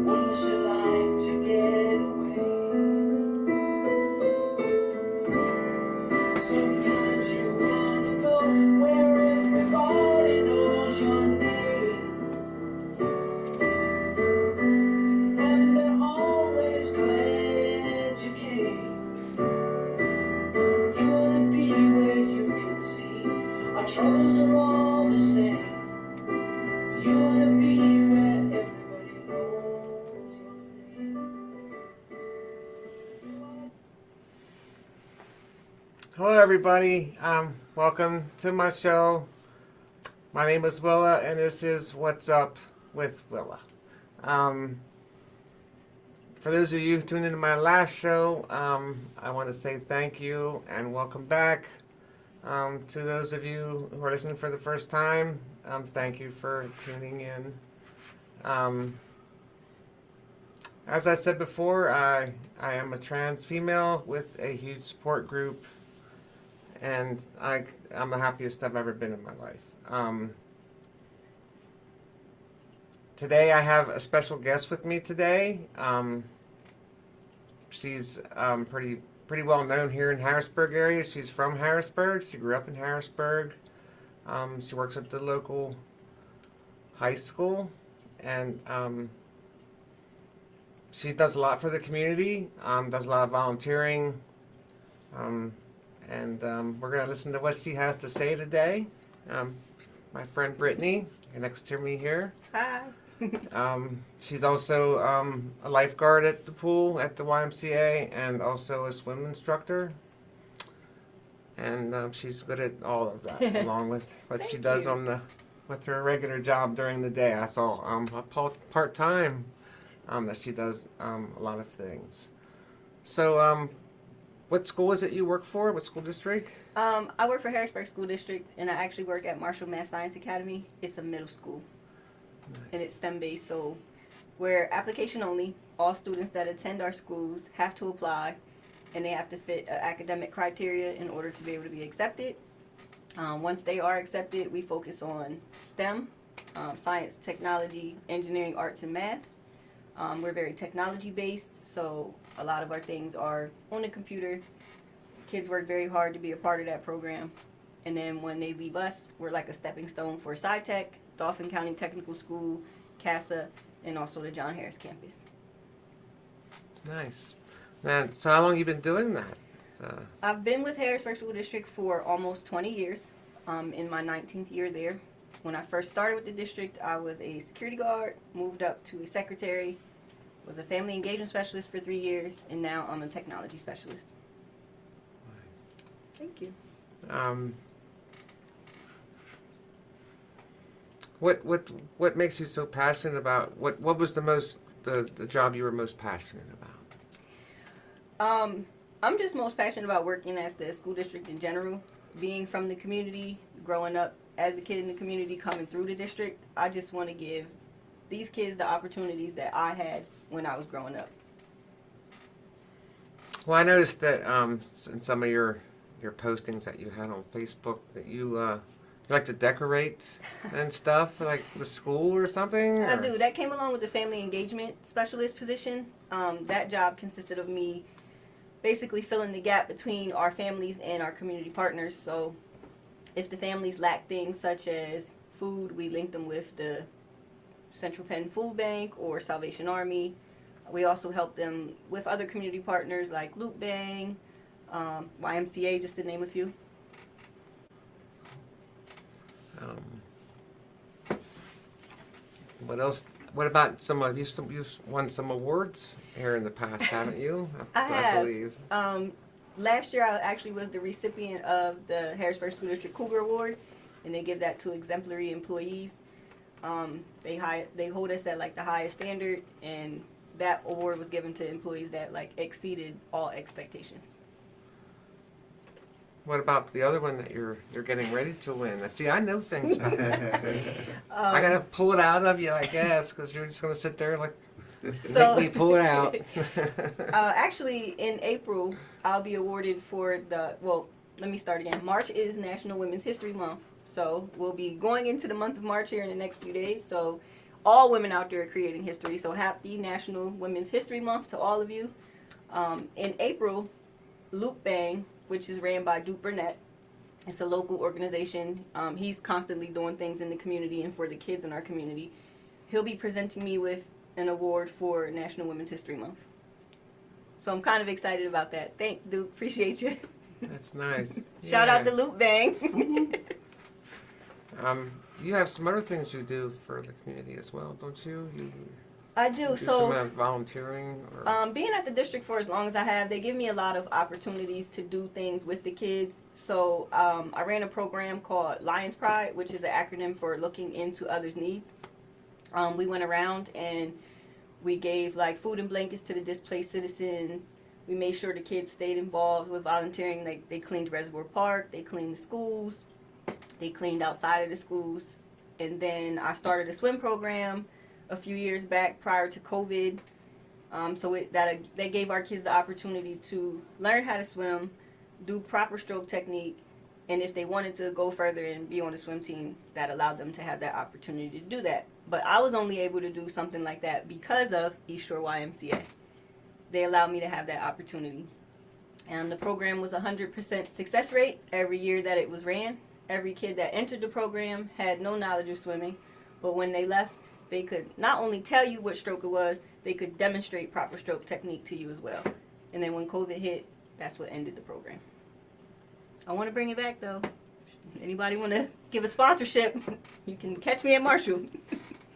Wouldn't you like to get away? Sometimes you wanna go where everybody knows your name, and they're always glad you came. You wanna be where you can see our troubles are all the same. You wanna be where everybody knows your name. Hello everybody, welcome to my show. My name is Willa and this is What's Up with Willa. For those of you who tuned into my last show, I want to say thank you and welcome back. To those of you who are listening for the first time, thank you for tuning in. As I said before, I am a trans female with a huge support group, and I'm the happiest I've ever been in my life. Today I have a special guest with me today. She's pretty well known here in Harrisburg area. She's from Harrisburg. She grew up in Harrisburg. She works at the local high school, and she does a lot for the community. Does a lot of volunteering. And we're going to listen to what she has to say today. My friend Brittany, you're next to me here. Hi. She's also a lifeguard at the pool at the YMCA and also a swim instructor. And she's good at all of that, along with what she does with her regular job during the day. That's all part-time that she does a lot of things. So, what school is it you work for? What school district? I work for Harrisburg School District, and I actually work at Marshall Math Science Academy. It's a middle school, and it's STEM-based, so we're application only. All students that attend our schools have to apply, and they have to fit academic criteria in order to be able to be accepted. Once they are accepted, we focus on STEM, science, technology, engineering, arts, and math. We're very technology-based, so a lot of our things are on the computer. Kids work very hard to be a part of that program. And then when they leave us, we're like a stepping stone for SciTech, Dauphin County Technical School, CASA, and also the John Harris campus. Nice. Now, so how long have you been doing that? I've been with Harrisburg School District for almost 20 years, in my 19th year there. When I first started with the district, I was a security guard, moved up to a secretary, was a family engagement specialist for 3 years, and now I'm a technology specialist. Nice. Thank you. What makes you so passionate about what was the job you were most passionate about? I'm just most passionate about working at the school district in general, being from the community, growing up as a kid in the community, coming through the district. I just want to give these kids the opportunities that I had when I was growing up. Well, I noticed that in some of your postings that you had on Facebook that you like to decorate and stuff, like the school or something? Or? I do. That came along with the family engagement specialist position. That job consisted of me basically filling the gap between our families and our community partners. So if the families lack things such as food, we link them with the Central Penn Food Bank or Salvation Army. We also help them with other community partners like Loop Bang, YMCA, just to name a few. What else? What about you've won some awards here in the past, haven't you? I have. believe. Last year I actually was the recipient of the Harrisburg School District Cougar Award, and they give that to exemplary employees. They hold us at like the highest standard, and that award was given to employees that like exceeded all expectations. What about the other one that you're getting ready to win? See, I know things about that. So I gotta pull it out of you, I guess, because you're just gonna sit there like make me pull it out. Actually, in April, I'll be awarded for let me start again. March is National Women's History Month, so we'll be going into the month of March here in the next few days. So all women out there are creating history. So happy National Women's History Month to all of you. In April, Luke Bang, which is ran by Duke Burnett, it's a local organization. He's constantly doing things in the community and for the kids in our community. He'll be presenting me with an award for National Women's History Month. So I'm kind of excited about that. Thanks, Duke. Appreciate you. That's nice. Shout out to Yeah. Luke Bang. You have some other things you do for the community as well, don't you? You I do. do So some volunteering or being at the district for as long as I have, they give me a lot of opportunities to do things with the kids. So I ran a program called Lions Pride, which is an acronym for looking into others' needs. We went around and we gave like food and blankets to the displaced citizens. We made sure the kids stayed involved with volunteering. Like they cleaned Reservoir Park, they cleaned the schools, they cleaned outside of the schools. And then I started a swim program a few years back prior to COVID. That gave our kids the opportunity to learn how to swim, do proper stroke technique, and if they wanted to go further and be on a swim team, that allowed them to have that opportunity to do that. But I was only able to do something like that because of East Shore YMCA. They allowed me to have that opportunity. And the program was 100% success rate every year that it was ran. Every kid that entered the program had no knowledge of swimming, but when they left, they could not only tell you what stroke it was, they could demonstrate proper stroke technique to you as well. And then when COVID hit, that's what ended the program. I want to bring it back though. Anybody want to give a sponsorship? You can catch me at Marshall.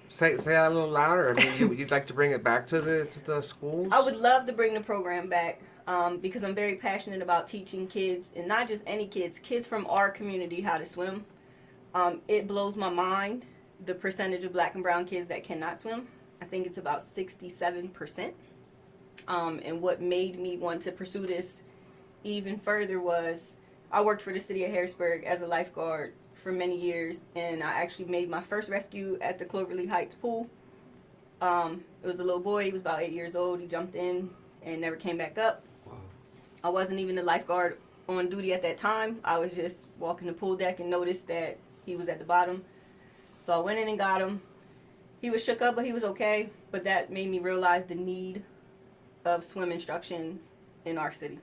say that a little louder. I mean, you'd like to bring it back to the schools? I would love to bring the program back because I'm very passionate about teaching kids, and not just any kids, kids from our community how to swim. It blows my mind the percentage of black and brown kids that cannot swim. I think it's about 67%. And what made me want to pursue this even further was I worked for the city of Harrisburg as a lifeguard for many years, and I actually made my first rescue at the Cloverleaf Heights pool. It was a little boy, he was about 8 years old. He jumped in and never came back up. Wow. I wasn't even the lifeguard on duty at that time. I was just walking the pool deck and noticed that he was at the bottom. So I went in and got him. He was shook up, but he was okay. But that made me realize the need of swim instruction in our city.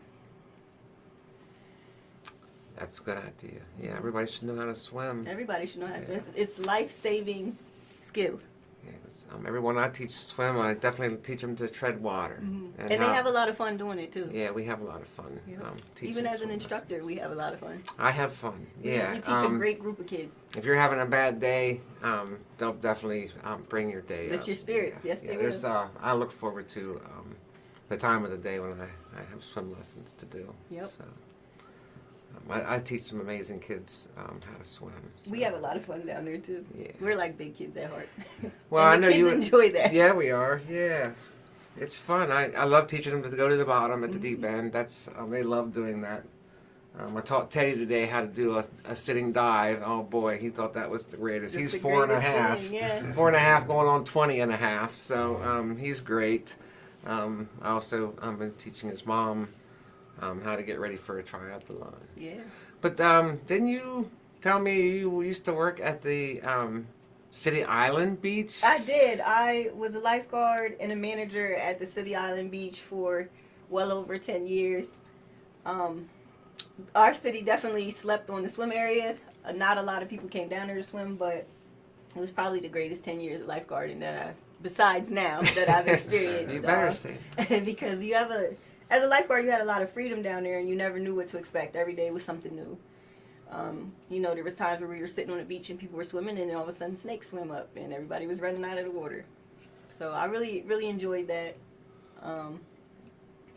That's a good idea. Yeah, everybody should know how to swim. Everybody should know how to swim. Yeah. It's life-saving skills. Yes. Everyone I teach to swim, I definitely teach them to tread water. Mm-hmm. And they have a lot of fun doing it too. Yeah, we have a lot of fun. Yeah. Teaching Even as an swim instructor, we have a lot of fun. I have fun. Yeah. We teach a great group of kids. If you're having a bad day, they'll definitely bring your day Lift up. your spirits. Yes, they will. I look forward to the time of the day when I have swim lessons to do. Yep. So, I teach some amazing kids how to swim. So. We have a lot of fun down there too. Yeah. We're like big kids at heart. Well, and I know kids you enjoy that. Yeah, we are. Yeah, it's fun. I love teaching them to go to the bottom at the Mm-hmm. deep end. That's they love doing that. I taught Teddy today how to do a sitting dive. Oh boy, he thought that was the greatest. Just He's the 4.5. thing, yeah. 4.5 going on 20.5. So he's great. I also been teaching his mom how to get ready for a triathlon. Yeah. But didn't you tell me you used to work at the City Island Beach? I did. I was a lifeguard and a manager at the City Island Beach for well over 10 years. Our city definitely slept on the swim area. Not a lot of people came down there to swim, but it was probably the greatest 10 years of lifeguarding that besides now, that I've experienced. You better say. Because as a lifeguard, you had a lot of freedom down there, and you never knew what to expect. Every day was something new. There was times where we were sitting on the beach and people were swimming, and then all of a sudden snakes swim up, and everybody was running out of the water. So I really, really enjoyed that.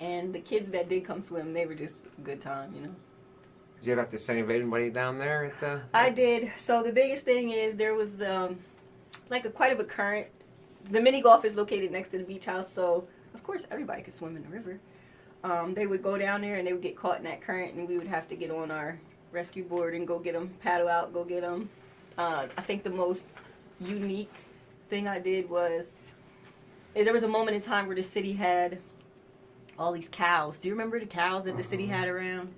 And the kids that did come swim, they were just a good time, Did you have to save anybody down there at the? I did. So the biggest thing is there was quite of a current. The mini golf is located next to the beach house, so of course everybody could swim in the river. They would go down there and they would get caught in that current, and we would have to get on our rescue board and go get them, paddle out, go get them. I think the most unique thing I did was there was a moment in time where the city had all these cows. Do you remember the cows that the city had around?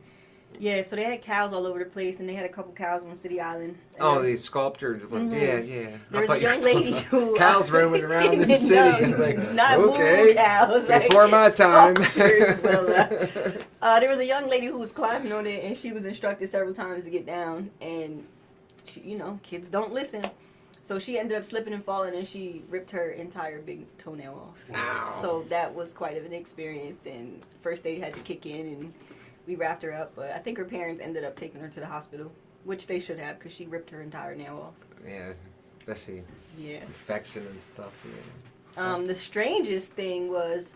Yeah, so they had cows all over the place, and they had a couple cows on City Island. Oh, the sculptured one. Mhm. Yeah, yeah. There was I a thought you young were lady talking who about cows roaming around in the No, city. Like, not okay, moo cows. before my time. Sculptures, Willa. There was a young lady who was climbing on it, and she was instructed several times to get down, and she, kids don't listen. So she ended up slipping and falling, and she ripped her entire big toenail off. Ow. So that was quite of an experience, and first aid had to kick in, and we wrapped her up. But I think her parents ended up taking her to the hospital, which they should have, because she ripped her entire nail off. Yeah, especially Yeah. infection and stuff. Yeah. The strangest thing was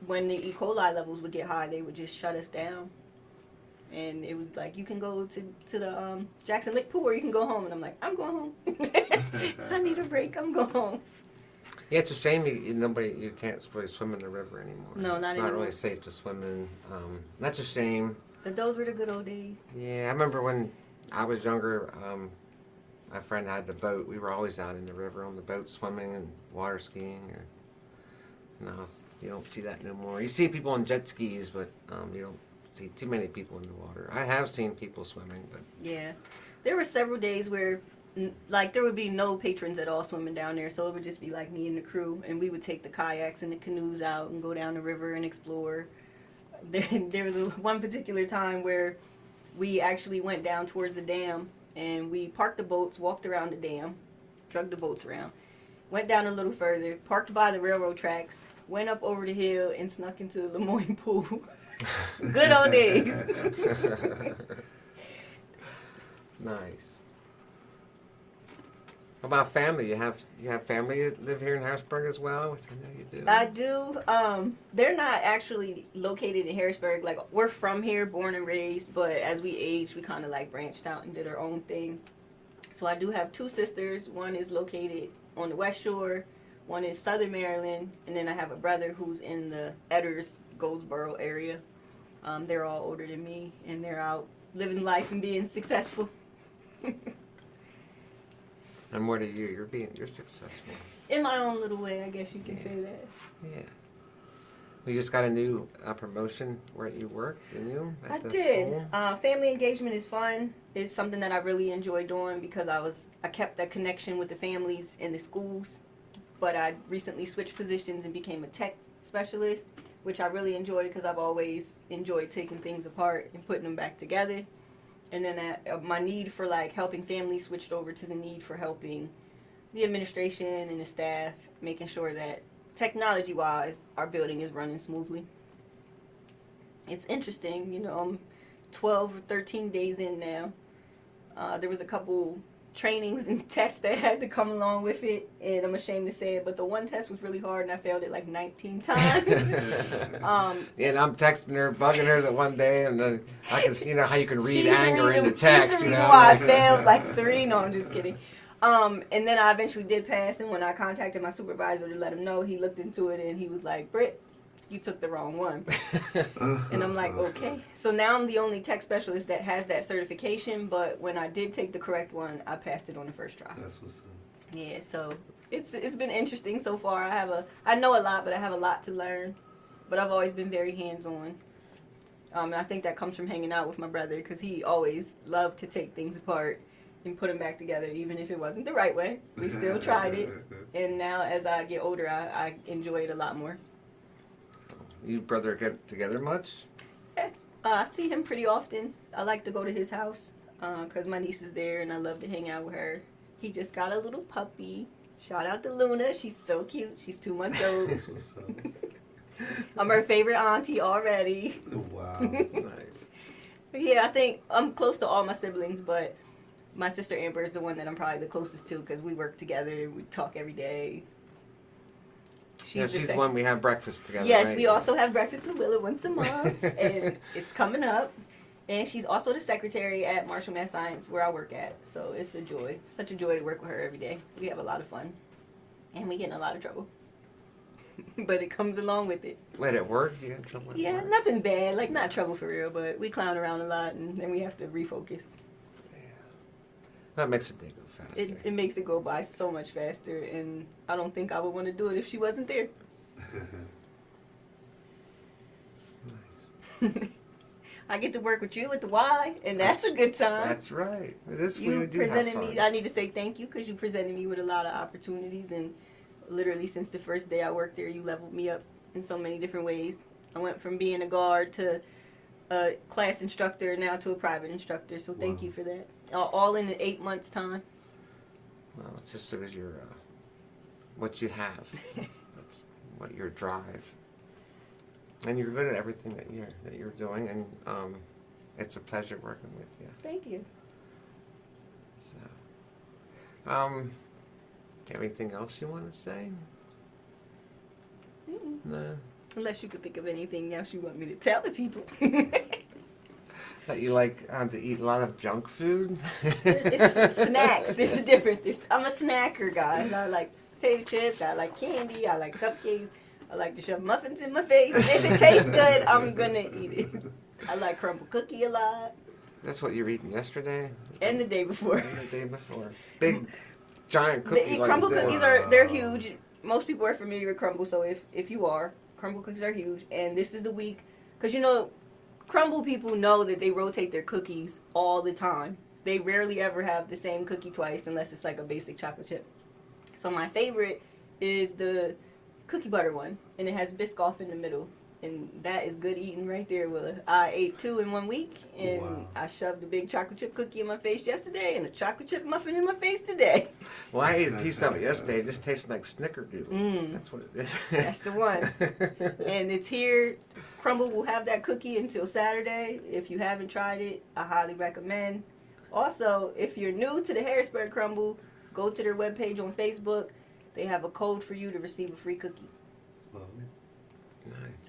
when the E. coli levels would get high, they would just shut us down. And it was like, you can go to the Jackson Lake pool or you can go home. And I'm like, I'm going home. I need a break. I'm going home. Yeah, it's a shame you can't really swim in the river anymore. No, it's not not anymore. really safe to swim in. That's a shame. But those were the good old days. Yeah, I remember when I was younger, my friend had the boat. We were always out in the river on the boat swimming and water skiing. Now you don't see that no more. You see people on jet skis, but you don't see too many people in the water. I have seen people swimming, but Yeah. There were several days where there would be no patrons at all swimming down there, so it would just be like me and the crew, and we would take the kayaks and the canoes out and go down the river and explore. There was one particular time where we actually went down towards the dam, and we parked the boats, walked around the dam, drug the boats around, went down a little further, parked by the railroad tracks, went up over the hill, and snuck into the Lemoyne pool. Good old days. Nice. How about family? You have family that live here in Harrisburg as well, which I know you do. I do. They're not actually located in Harrisburg. Like, we're from here, born and raised, but as we aged, we kind of like branched out and did our own thing. So I do have two sisters. One is located on the West Shore. One is Southern Maryland, and then I have a brother who's in the Edders, Goldsboro area. They're all older than me, and they're out living life and being successful. And what are you? You're successful. In my own little way, I guess you can say that. Yeah. We just got a new promotion where you work, didn't you? I At the did. school? Family engagement is fun. It's something that I really enjoy doing because I kept that connection with the families in the schools. But I recently switched positions and became a tech specialist, which I really enjoy because I've always enjoyed taking things apart and putting them back together. And then my need for like helping families switched over to the need for helping the administration and the staff, making sure that technology-wise our building is running smoothly. It's interesting, I'm 12 or 13 days in now. There was a couple trainings and tests that had to come along with it, and I'm ashamed to say it, but the one test was really hard and I failed it like 19 times. Yeah, and I'm texting her, bugging her that one day, and then I can see how you can read She's the anger in the reason- text. She's the You reason know, why I like- failed like 3. No, I'm just kidding. And then I eventually did pass, and when I contacted my supervisor to let him know, he looked into it and he was like, "Britt, you took the wrong one." And I'm like, okay. So now I'm the only tech specialist that has that certification, but when I did take the correct one, I passed it on the first try. That's what's up. Yeah, so it's been interesting so far. I know a lot, but I have a lot to learn. But I've always been very hands-on. And I think that comes from hanging out with my brother, because he always loved to take things apart and put them back together, even if it wasn't the right way. We still tried it. And now as I get older, I enjoy it a lot more. You brother get together much? I see him pretty often. I like to go to his house because my niece is there and I love to hang out with her. He just got a little puppy. Shout out to Luna. She's so cute. She's 2 months old. That's what's up. I'm her favorite auntie already. Wow. Nice. But yeah, I think I'm close to all my siblings, but my sister Amber is the one that I'm probably the closest to because we work together. We talk every day. She's the one we have breakfast together. Yes, right? we also have breakfast with Willa once a month, and it's coming up. And she's also the secretary at Marshall Math Science, where I work at. So it's a joy, such a joy to work with her every day. We have a lot of fun, and we get in a lot of trouble, but it comes along with it. Wait, at work? Do you have trouble at Yeah, work? nothing bad, like not trouble for real, but we clown around a lot, and then we have to refocus. That makes the day go faster. It makes it go by so much faster, and I don't think I would want to do it if she wasn't there. Nice. I get to work with you at the Y, and that's a good time. That's right. It is. You We do presented have fun. me. I need to say thank you because you presented me with a lot of opportunities, and literally since the first day I worked there, you leveled me up in so many different ways. I went from being a guard to a class instructor, now to a private instructor. So thank Wow. you for that. All in 8 months' time. Well, it just shows your what you have. That's what your drive. And you're good at everything that you're doing, and it's a pleasure working with you. Thank you. So, anything else you want to say? No. Unless you could think of anything else you want me to tell the people. That you like to eat a lot of junk food? It's snacks. There's a difference. I'm a snacker guy. I like potato chips. I like candy. I like cupcakes. I like to shove muffins in my face. If it tastes good, I'm gonna eat it. I like crumble cookie a lot. That's what you were eating yesterday? And the day before. And the day before. Big, giant cookie like Crumble this. cookies they're huge. Most people are familiar with crumble, so if you are, crumble cookies are huge. And this is the week, because crumble people know that they rotate their cookies all the time. They rarely ever have the same cookie twice unless it's like a basic chocolate chip. So my favorite is the cookie butter one, and it has Biscoff in the middle. And that is good eating right there, Willa. I ate 2 in 1 week, and Wow. I shoved a big chocolate chip cookie in my face yesterday and a chocolate chip muffin in my face today. Well, I ate a piece of it yesterday. It just tasted like snickerdoodle. That's what it is. That's the one. And it's here. Crumble will have that cookie until Saturday. If you haven't tried it, I highly recommend. Also, if you're new to the Harrisburg Crumble, go to their webpage on Facebook. They have a code for you to receive a free cookie. Well,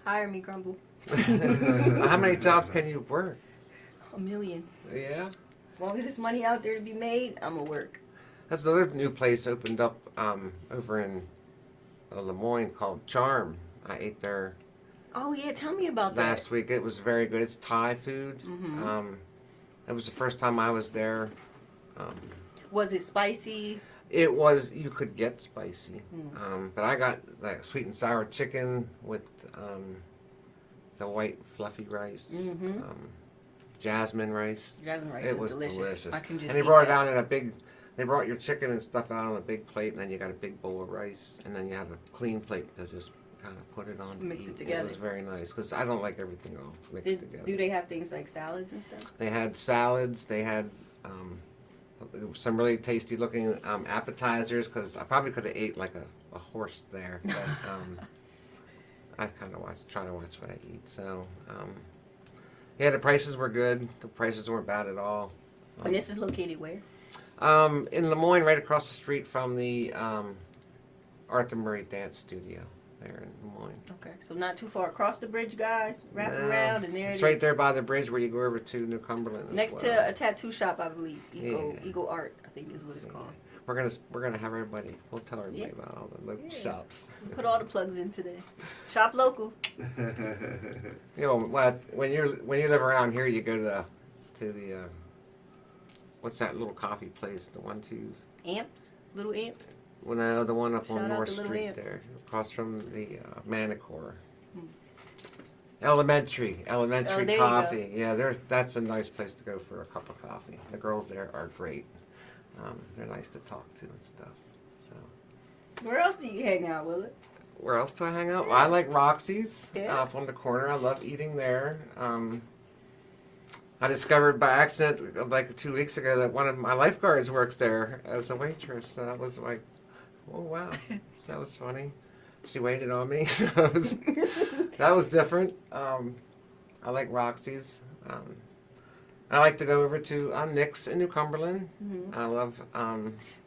Hire me, Crumble. How many jobs can you work? 1 million. Yeah. As long as there's money out there to be made, I'm going to work. That's another new place opened up over in Lemoyne called Charm. I ate there Oh, yeah. Tell me about that. last week. It was very good. It's Thai food. Mhm. It was the first time I was there. Was it spicy? It was, you could get spicy. Mm. But I got like sweet and sour chicken with the white fluffy rice, Mhm. jasmine rice. Jasmine rice It is was delicious. delicious. I can just And they eat brought it that. out in a big, they brought your chicken and stuff out on a big plate, and then you got a big bowl of rice, and then you had a clean plate to just kind of put it on to Mix eat. it together. It was very nice, because I don't like everything all mixed together. Do they have things like salads and stuff? They had salads. They had some really tasty looking appetizers. Because I probably could have ate like a horse there. But I kind of try to watch what I eat. So yeah, the prices were good. The prices weren't bad at all. And this is located where? In Lemoyne, right across the street from the Arthur Murray Dance Studio there in Lemoyne. Okay, so not too far across the bridge, guys. Wrap No, around, and there it's it right is. there by the bridge where you go over to New Cumberland. as Next well. to a tattoo shop, I believe. Yeah. Eagle Art, I think is what it's called. We're gonna have everybody. We'll tell everybody Yeah. about all the local Yeah. shops. Put all the plugs in today. Shop local. You know, when you live around here, you go to the what's that little coffee place? The 1-2. Amps, little amps. Well, no, the one up Shout on out North to Little Street Ants. there, across from the Manicure. Hmm. Elementary Oh, there you go. coffee. Yeah, that's a nice place to go for a cup of coffee. The girls there are great. They're nice to talk to and stuff. So, Where else do you hang out, Willa? where else do I hang out? Well, I like Roxy's Yeah. up on the corner. I love eating there. I discovered by accident like 2 weeks ago that one of my lifeguards works there as a waitress. So that was like, oh wow, so that was funny. She waited on me, so that was different. I like Roxy's. I like to go over to Nick's in New Cumberland. Mhm. I love.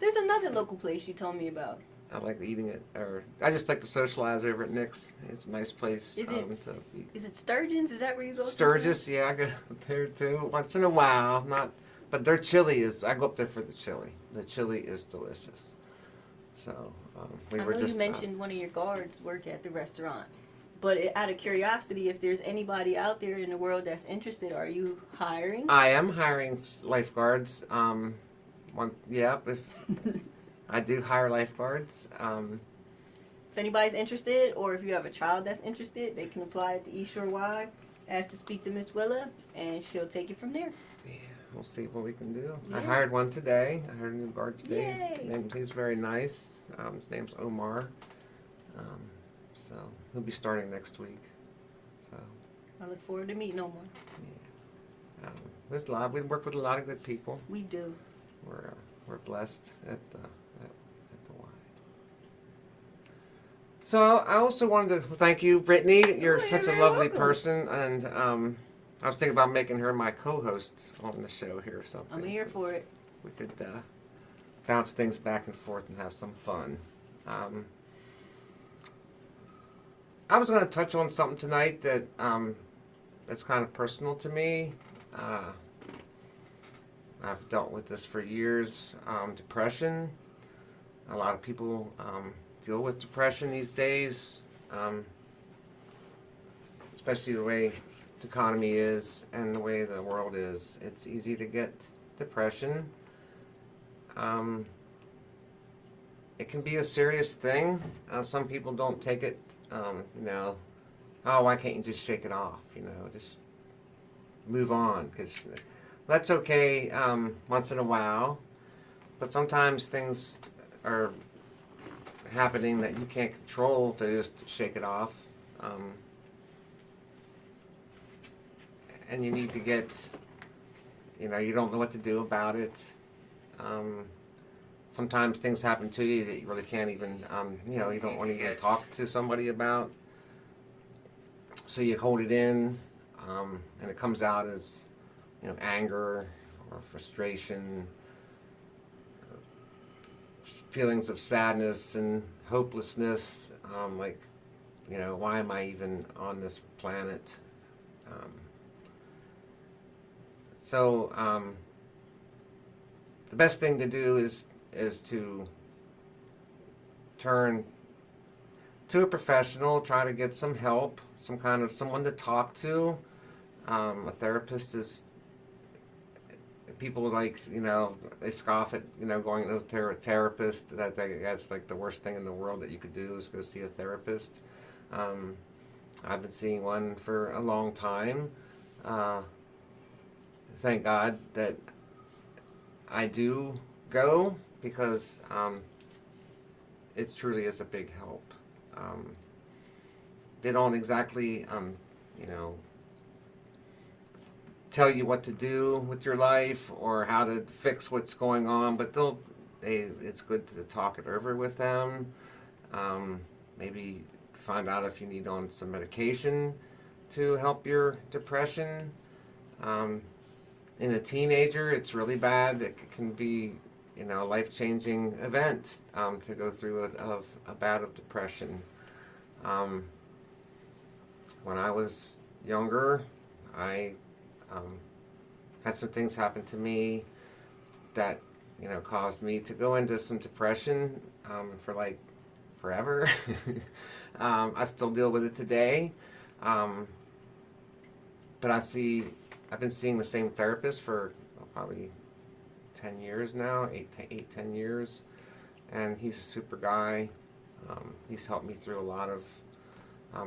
There's another local place you told me about. I like eating it, or I just like to socialize over at Nick's. It's a nice place. Is it- to eat. Is it Sturgeon's? Is that where you go? to Sturgis, yeah, I go there too once in a while. Not, but their chili is. I go up there for the chili. The chili is delicious. So we I were know just. you mentioned one of your guards work at the restaurant. But out of curiosity, if there's anybody out there in the world that's interested, are you hiring? I am hiring lifeguards. If I do hire lifeguards. If anybody's interested, or if you have a child that's interested, they can apply at the East Shore Y. asked to speak to Miss Willa, and she'll take it from there. Yeah, we'll see what we can do. I Yeah. hired one today. I hired a new guard today. Yay. He's very nice. His name's Omar. So he'll be starting next week. So I look forward to meeting Omar. there's a lot. We work with a lot of good people. We do. We're blessed at the Y. So I also wanted to thank you, Brittany. You're you're such a very lovely welcome. person, and I was thinking about making her my co-host on the show here or something. I'm here for it. We could bounce things back and forth and have some fun. I was going to touch on something tonight that that's kind of personal to me. I've dealt with this for years. Depression. A lot of people deal with depression these days, especially the way the economy is and the way the world is. It's easy to get depression. It can be a serious thing. Some people don't take it, oh, why can't you just shake it off? Just move on, because that's okay once in a while. But sometimes things are happening that you can't control to just shake it off. And you need to get, you don't know what to do about it. Sometimes things happen to you that you really can't even, you don't want to even talk to somebody about. So you hold it in, and it comes out as, anger or frustration, or feelings of sadness and hopelessness, why am I even on this planet? So the best thing to do is to turn to a professional, try to get some help, someone to talk to. A therapist is, people they scoff at, going to a therapist. That's like the worst thing in the world that you could do is go see a therapist. I've been seeing one for a long time. Thank God that I do go, because it truly is a big help. They don't exactly, tell you what to do with your life or how to fix what's going on, but it's good to talk it over with them. Maybe find out if you need on some medication to help your depression. In a teenager, it's really bad. It can be, a life-changing event to go through a bout of depression. When I was younger, I had some things happen to me that, caused me to go into some depression for forever. I still deal with it today. But I've been seeing the same therapist for probably 10 years now, 10 years. And he's a super guy. He's helped me through a lot of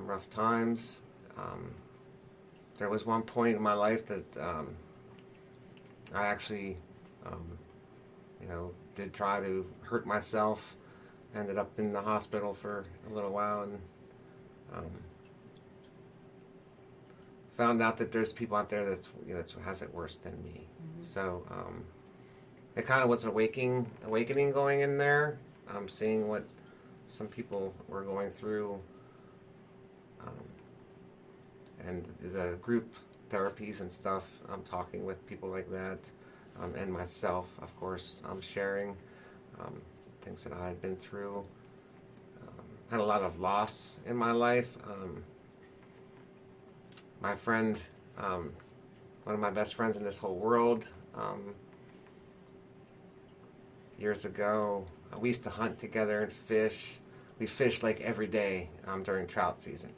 rough times. There was one point in my life that I actually, did try to hurt myself. Ended up in the hospital for a little while, and found out that there's people out there that has it worse than me. Mm-hmm. So it kind of was an awakening going in there. Seeing what some people were going through, and the group therapies and stuff. I'm talking with people like that, and myself, of course. I'm sharing things that I had been through. Had a lot of loss in my life. My friend, one of my best friends in this whole world, years ago, we used to hunt together and fish. We fished every day during trout season.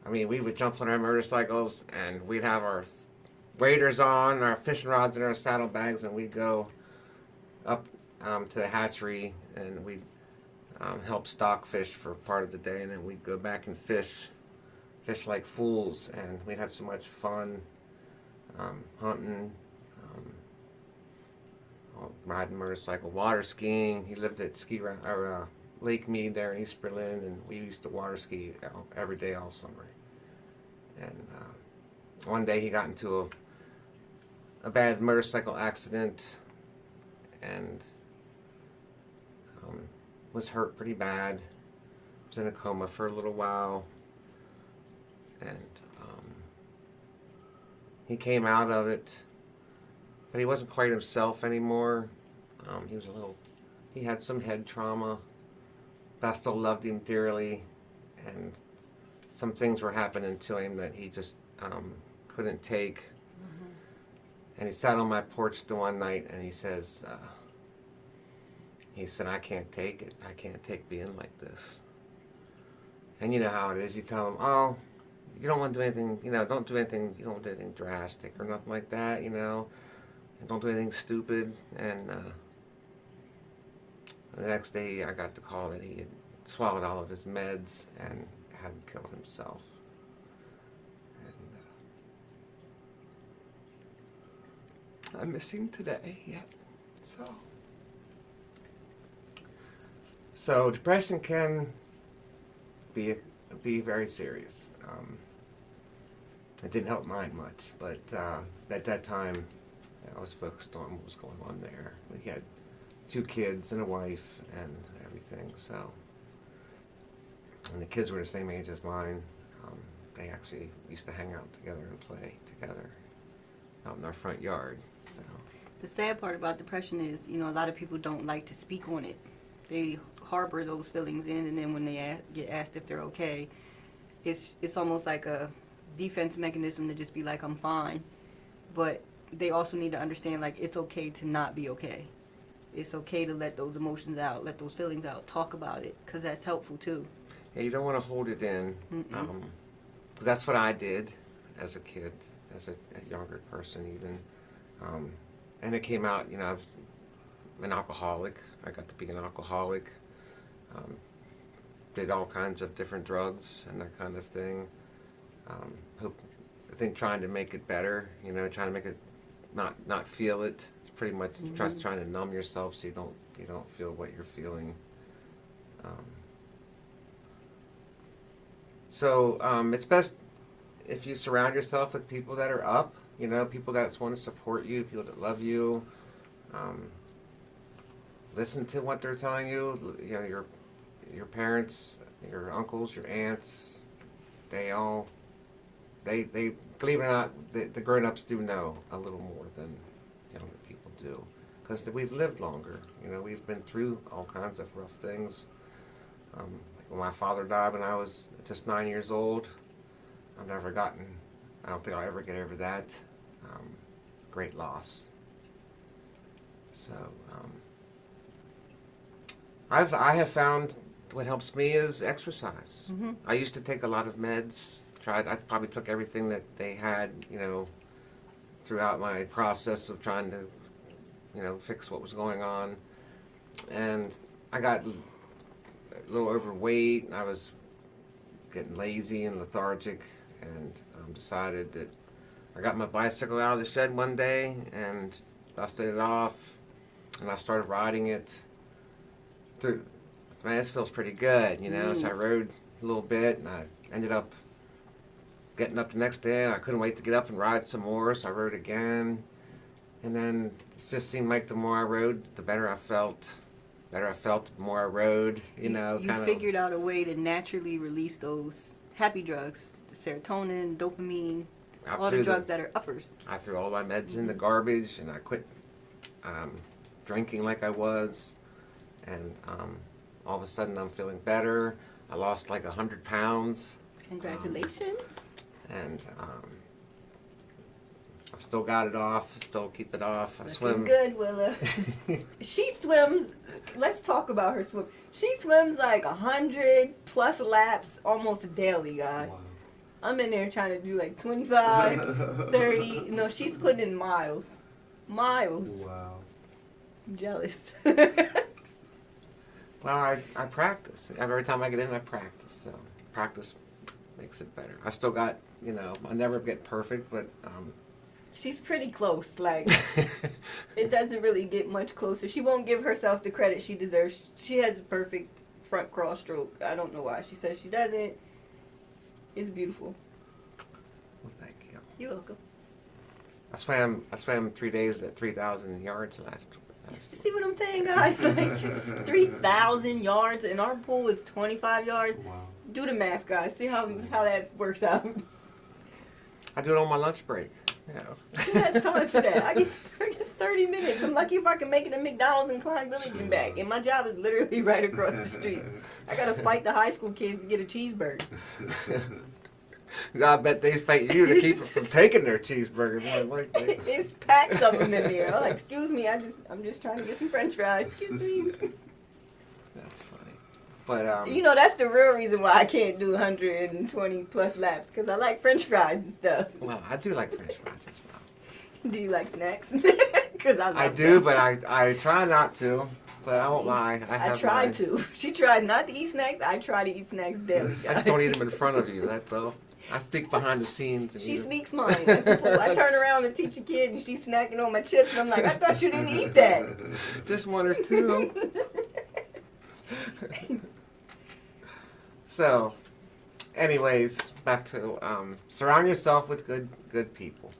I mean, we would jump on our motorcycles and we'd have our waders on, our fishing rods and our saddlebags, and we'd go up to the hatchery and we'd help stock fish for part of the day, and then we'd go back and fish fish like fools, and we'd have so much fun hunting, riding motorcycle, water skiing. He lived at Lake Mead there in East Berlin, and we used to water ski every day all summer. And one day he got into a bad motorcycle accident and was hurt pretty bad. Was in a coma for a little while, and he came out of it, but he wasn't quite himself anymore. He had some head trauma, but I still loved him dearly, and some things were happening to him that he just couldn't take. Mm-hmm. And he sat on my porch the one night, and he said, I can't take it. I can't take being like this. And you know how it is. You tell him, oh, you don't want to do anything, don't do anything, you don't want to do anything drastic or nothing like that, and don't do anything stupid. And the next day I got the call that he had swallowed all of his meds and had killed himself. And I miss him today, yet. So depression can be very serious. It didn't help mine much, but at that time, I was focused on what was going on there. We had 2 kids and a wife and everything, so. And the kids were the same age as mine. They actually used to hang out together and play together out in our front yard, so. The sad part about depression is, a lot of people don't like to speak on it. They harbor those feelings in, and then when they get asked if they're okay, it's almost like a defense mechanism to just be like, I'm fine. But they also need to understand, like, it's okay to not be okay. It's okay to let those emotions out, let those feelings out, talk about it, because that's helpful too. Yeah, you don't want to hold it in, because that's what I did as a kid, as a younger person even. And it came out, I was an alcoholic. I got to be an alcoholic. Did all kinds of different drugs and that kind of thing. I think trying to make it better, trying to make it not feel it. It's pretty much just trying to numb yourself so you don't feel what you're feeling. So it's best if you surround yourself with people that are up, people that want to support you, people that love you. Listen to what they're telling you. Your parents, your uncles, your aunts, they believe it or not, the grown-ups do know a little more than younger people do, because we've lived longer. We've been through all kinds of rough things. Like when my father died when I was just 9 years old, I don't think I'll ever get over that. Great loss. So I have found what helps me is exercise. Mm-hmm. I used to take a lot of meds. I probably took everything that they had, throughout my process of trying to, fix what was going on. And I got a little overweight, and I was getting lazy and lethargic, and decided that I got my bicycle out of the shed one day and dusted it off, and I started riding it through. Man, this feels pretty good, So I rode a little bit, and I ended up getting up the next day, and I couldn't wait to get up and ride some more, so I rode again. And then it just seemed like the more I rode, the better I felt. The more I rode, You figured out a way to naturally release those happy drugs, the serotonin, dopamine, all the drugs that are uppers. I threw all my meds in the garbage, and I quit drinking like I was, and all of a sudden I'm feeling better. I lost like 100 pounds. Congratulations. And I still got it off, still keep it off. I swim. Good, Willa. She swims, let's talk about her swim. She swims like 100 plus laps almost daily, guys. Wow. I'm in there trying to do like 25, 30. No, she's putting in miles. Wow. I'm jealous. Well, I practice. Every time I get in, I practice. So practice makes it better. I still got, I never get perfect, but She's pretty close. Like, it doesn't really get much closer. She won't give herself the credit she deserves. She has a perfect front cross stroke. I don't know why she says she doesn't. It's beautiful. well, thank you. You're welcome. I swam 3 days at 3,000 yards last. You see what I'm saying, guys? Like 3,000 yards, and our pool is 25 yards. Wow. Do the math, guys. See how that works out. I do it on my lunch break. Who has time for that? I get 30 minutes. I'm lucky if I can make it to McDonald's and Klein Village and back. And my job is literally right across the street. I gotta fight the high school kids to get a cheeseburger. I bet they fight you to keep it from taking their cheeseburger. More likely. It's packs of them in there. I'm like, excuse me, I'm just trying to get some French fries. Excuse me. That's funny. But That's the real reason why I can't do 120 plus laps, because I like French fries and stuff. well, I do like French fries as well. Do you like snacks? Because I do, but I try not to. But I won't lie. I try mine. to. She tries not to eat snacks. I try to eat snacks daily. I just don't eat them in front of you. That's all. I stick behind the scenes. And She eat 'em. sneaks mine. I turn around and teach a kid, and she's snacking on my chips, and I'm like, I thought you didn't eat that. Just one or two. So, anyways, back to surround yourself with good people,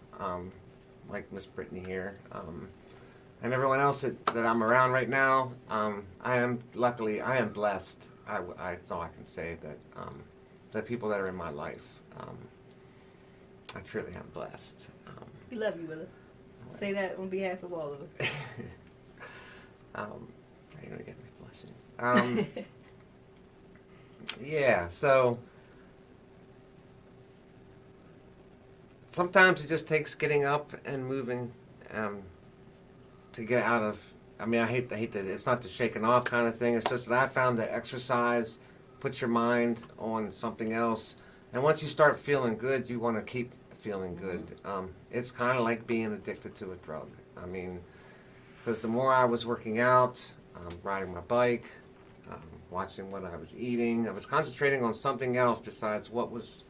like Miss Brittany here, and everyone else that I'm around right now. I am blessed. That's all I can say. That the people that are in my life, I truly am blessed. We love you, Willa. Say that on behalf of all of us. You're gonna get me blushing. Yeah, so sometimes it just takes getting up and moving to get out of. I mean, I hate that it's not the shaking off kind of thing. It's just that I found that exercise puts your mind on something else, and once you start feeling good, you want to keep feeling good. It's kind of like being addicted to a drug. I mean, because the more I was working out, riding my bike, watching what I was eating, I was concentrating on something else besides what was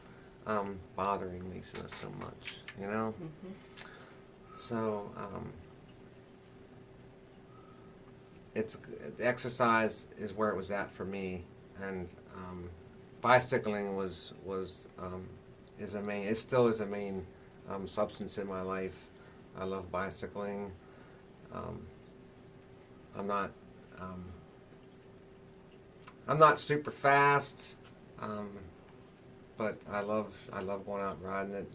bothering me so much, Mm-hmm. So it's the exercise is where it was at for me, and bicycling is a main. It still is a main substance in my life. I love bicycling. I'm not super fast, but I love going out and riding it.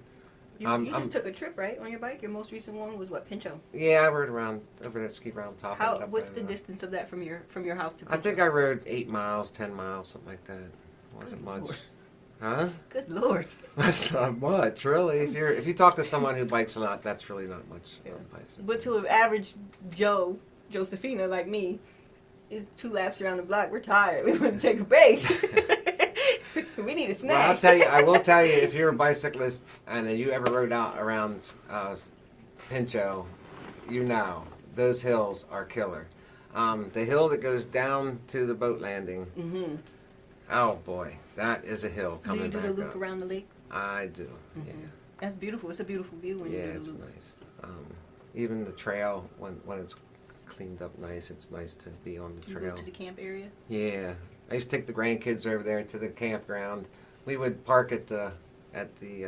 You just took a trip, right, on your bike? Your most recent one was what, Pincho? Yeah, I rode around over at Ski Round Top. What's the distance of that from your house to Pincho? I think I rode 8 miles, 10 miles, something like that. It wasn't much. Lord. Huh? Good Lord. That's not much, really. If you talk to someone who bikes a lot, that's really not much. Bicycling. But to an average Josephina like me, is 2 laps around the block. We're tired. We want to take a break. We need a snack. Well, I will tell you, if you're a bicyclist and you ever rode out around Pincho, those hills are killer. The hill that goes down to the boat landing. Mm-hmm. Oh boy, that is a hill Do coming you do back the loop up. around the lake? I do. Mm-hmm. Yeah. That's beautiful. It's a beautiful view when you do It's the loop. nice. Even the trail when it's cleaned up nice, it's nice to be on the You trail. go to the camp area? Yeah, I used to take the grandkids over there to the campground. We would park at the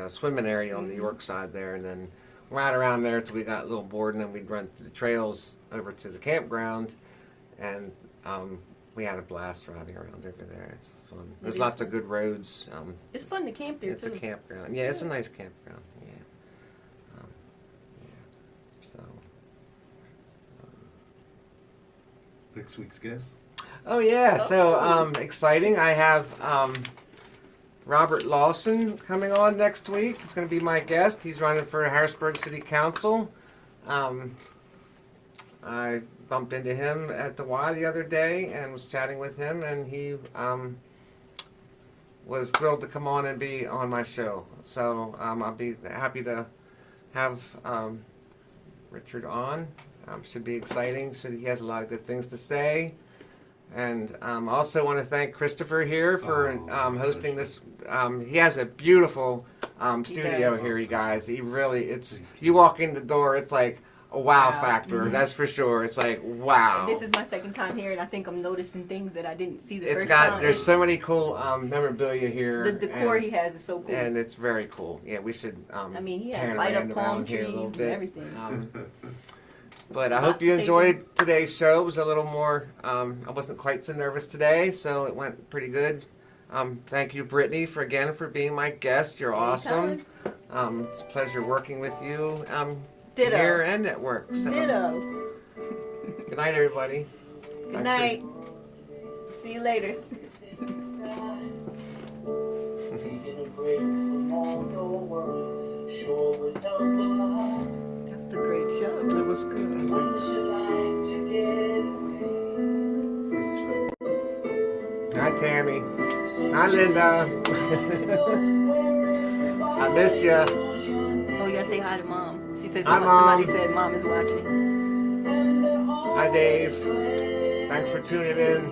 swimming area on the York side there, and then ride around there till we got a little bored, and then we'd run through the trails over to the campground, and we had a blast riding around over there. It's fun. There's lots of good roads. It's fun to camp there, It's too. a campground. Yeah, it's a nice campground. Yeah. So. Next week's guest. Oh yeah, so exciting. I have Robert Lawson coming on next week. He's going to be my guest. He's running for Harrisburg City Council. I bumped into him at the Y the other day and was chatting with him, and he was thrilled to come on and be on my show. So I'll be happy to have Richard on. Should be exciting. He has a lot of good things to say. And also want to thank Christopher here for hosting this. He has a beautiful studio does. here, you guys. He really, you walk in the door, it's like a wow factor. That's for sure. It's like wow. This is my second time here, and I think I'm noticing things that I didn't see the It's first got time. there's so many cool memorabilia here. The decor and, he has is so cool. and it's very cool. Yeah, we should. I mean, he has pan light up around palm here a trees little and bit. everything. But I Lots hope of you taking. enjoyed today's show. It was a little more. I wasn't quite so nervous today, so it went pretty good. Thank you, Brittany, for being my guest. You're awesome. It's a pleasure working with you Ditto. here and at work. So. Ditto. Good night, everybody. Good night. See you later. Taking a break from all your worries sure would help a lot. That was a great show. It was good. Wouldn't you like to get away? Hi, Tammy. Hi, Linda. I miss ya. Oh, yeah, say hi to Mom. She said Hi, somebody Mom. said Mom is watching. Hi, Dave. Thanks for tuning in.